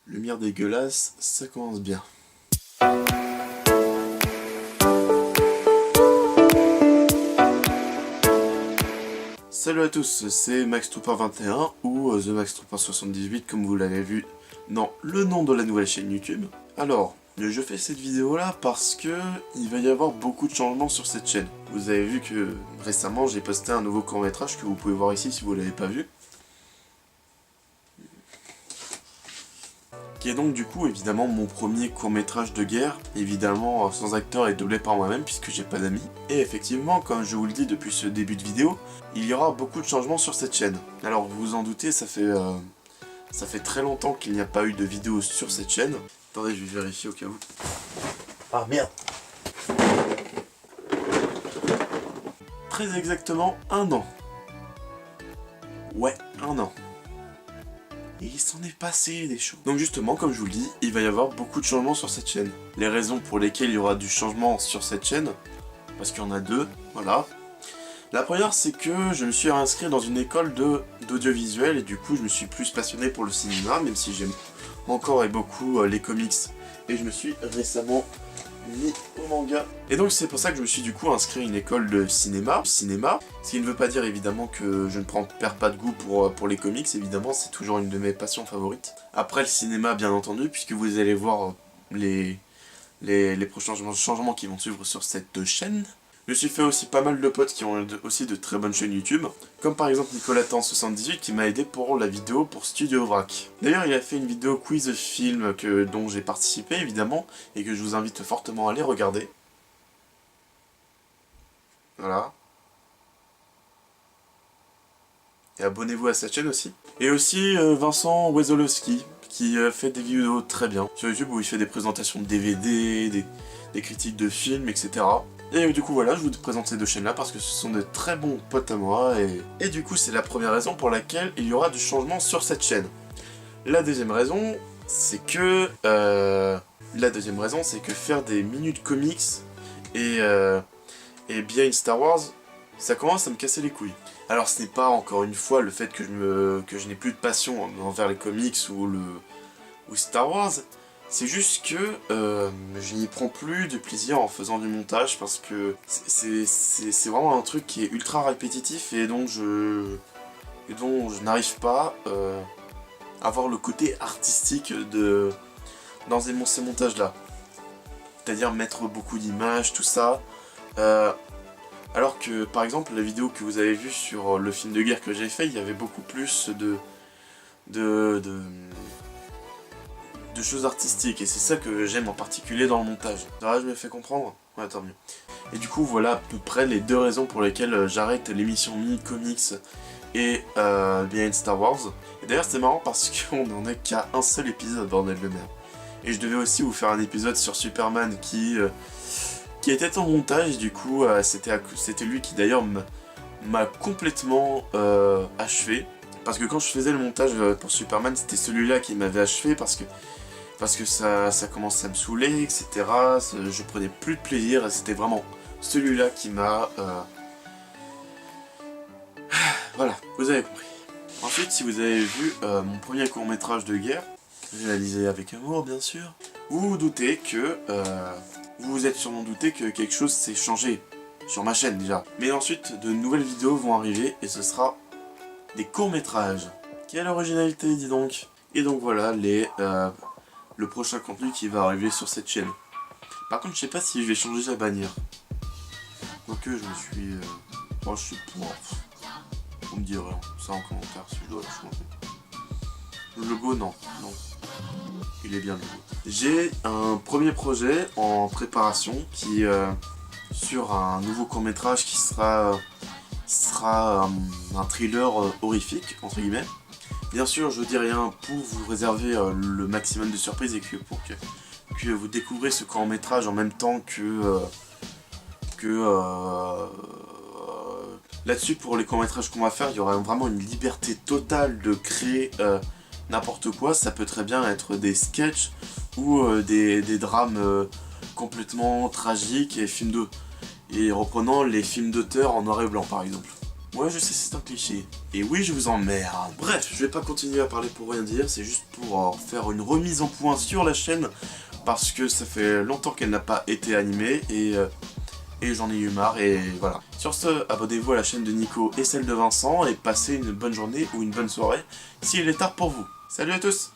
Lumière dégueulasse, ça commence bien. Salut à tous, c'est MaxTrooper21 ou The MaxTrooper78 comme vous l'avez vu dans le nom de la nouvelle chaîne YouTube. Alors, je fais cette vidéo là parce que il va y avoir beaucoup de changements sur cette chaîne. Vous avez vu que récemment j'ai posté un nouveau court-métrage que vous pouvez voir ici si vous l'avez pas vu. Qui est donc du coup évidemment mon premier court-métrage de guerre, évidemment sans acteur et doublé par moi-même puisque j'ai pas d'amis. Et effectivement, comme je vous le dis depuis ce début de vidéo, il y aura beaucoup de changements sur cette chaîne. Alors vous vous en doutez, ça fait très longtemps qu'il n'y a pas eu de vidéo sur cette chaîne. Attendez, je vais vérifier au cas où. Ah merde! Très exactement 1 an. Ouais, 1 an. Et il s'en est passé des choses. Donc justement, comme je vous le dis, il va y avoir beaucoup de changements sur cette chaîne. Les raisons pour lesquelles il y aura du changement sur cette chaîne, parce qu'il y en a deux, voilà. La première, c'est que je me suis inscrit dans une école d'audiovisuel et du coup, je me suis plus passionné pour le cinéma, même si j'aime encore et beaucoup les comics. Et je me suis récemment mis au manga. Et donc c'est pour ça que je me suis du coup inscrit à une école de cinéma. Ce qui ne veut pas dire évidemment que je ne perds pas de goût pour les comics, évidemment c'est toujours une de mes passions favorites. Après le cinéma bien entendu, puisque vous allez voir les prochains changements qui vont suivre sur cette chaîne. Je me suis fait aussi pas mal de potes qui ont aussi de très bonnes chaînes YouTube, comme par exemple Nicolatan78 qui m'a aidé pour la vidéo pour Studio Vrac. D'ailleurs il a fait une vidéo quiz film dont j'ai participé évidemment, et que je vous invite fortement à aller regarder. Voilà. Et abonnez-vous à sa chaîne aussi. Et aussi Vincent Wezolowski, qui fait des vidéos très bien sur YouTube où il fait des présentations de DVD, des critiques de films, etc. Et du coup voilà, je vous présente ces deux chaînes là parce que ce sont de très bons potes à moi et du coup c'est la première raison pour laquelle il y aura du changement sur cette chaîne. La deuxième raison, c'est que faire des minutes comics et behind Star Wars, ça commence à me casser les couilles. Alors ce n'est pas encore une fois le fait que je n'ai plus de passion envers les comics ou Star Wars. C'est juste que je n'y prends plus de plaisir en faisant du montage parce que c'est vraiment un truc qui est ultra répétitif et dont je n'arrive pas à avoir le côté artistique dans ces montages là. C'est-à-dire mettre beaucoup d'images, tout ça. Alors que par exemple la vidéo que vous avez vue sur le film de guerre que j'ai fait, il y avait beaucoup plus de choses artistiques et c'est ça que j'aime en particulier dans le montage. Ah, je me fais comprendre? Ouais, tant mieux. Et du coup voilà à peu près les deux raisons pour lesquelles j'arrête l'émission Mini Comics et Behind Star Wars. Et d'ailleurs c'est marrant parce qu'on n'en est qu'à un seul épisode, bordel de merde. Et je devais aussi vous faire un épisode sur Superman qui était en montage, du coup c'était lui qui d'ailleurs m'a complètement achevé. Parce que quand je faisais le montage pour Superman, c'était celui-là qui m'avait achevé parce que ça commençait à me saouler, etc. Je prenais plus de plaisir et c'était vraiment celui-là qui m'a... Voilà, vous avez compris. Ensuite, si vous avez vu mon premier court-métrage de guerre, réalisé avec amour bien sûr, vous vous doutez que... vous vous êtes sûrement douté que quelque chose s'est changé sur ma chaîne déjà. Mais ensuite, de nouvelles vidéos vont arriver et ce sera des courts-métrages. Quelle originalité, dis donc. Et donc voilà le prochain contenu qui va arriver sur cette chaîne. Par contre, je sais pas si je vais changer la bannière. Quoique, je me suis... Moi, je suis pour... Vous me direz ça en commentaire si je dois la changer. Le logo, non. Il est bien le logo. J'ai un premier projet en préparation qui... sur un nouveau court-métrage qui sera un thriller horrifique, entre guillemets. Bien sûr, je dis rien pour vous réserver le maximum de surprises et pour que vous découvrez ce court-métrage en même temps que là-dessus, pour les courts-métrages qu'on va faire, il y aura vraiment une liberté totale de créer n'importe quoi. Ça peut très bien être des sketchs ou des drames complètement tragiques et reprenant les films d'auteur en noir et blanc par exemple. Ouais, je sais, c'est un cliché. Et oui, je vous emmerde. Bref, je vais pas continuer à parler pour rien dire, c'est juste pour faire une remise en point sur la chaîne, parce que ça fait longtemps qu'elle n'a pas été animée, et j'en ai eu marre, et voilà. Sur ce, abonnez-vous à la chaîne de Nico et celle de Vincent, et passez une bonne journée ou une bonne soirée, s'il est tard pour vous. Salut à tous!